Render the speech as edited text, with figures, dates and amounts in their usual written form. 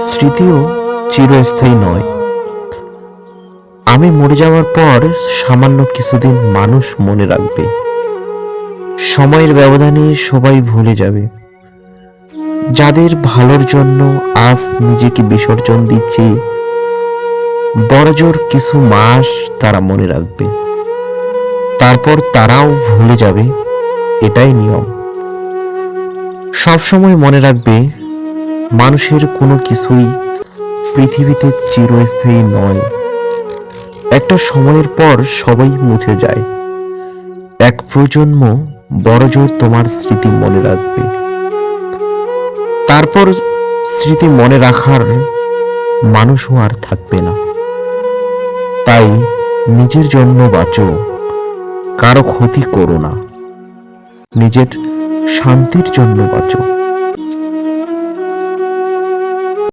স্মৃতিও চিরস্থায়ী নয়। আমি মরে যাওয়ার পর সামান্য কিছুদিন মানুষ মনে রাখবে। সময়ের ব্যবধানে সবাই ভুলে যাবে। যাদের ভালোর জন্য আজ নিজেকে বিসর্জন দিচ্ছে, বড়জোর কিছু মাস তারা মনে রাখবে, তারপর তারাও ভুলে যাবে। এটাই নিয়ম। সবসময় মনে রাখবে, মানুষের কোনো কিছুই পৃথিবীতে চিরস্থায়ী নয়। একটা সময়ের পর সবাই মুছে যায়। এক প্রজন্ম বড়জোর তোমার স্মৃতি মনে রাখবে, তারপর স্মৃতি মনে রাখার মানুষও আর থাকবে না। তাই নিজের জন্য বাঁচো, কারো ক্ষতি করো না, নিজের শান্তির জন্য বাঁচো।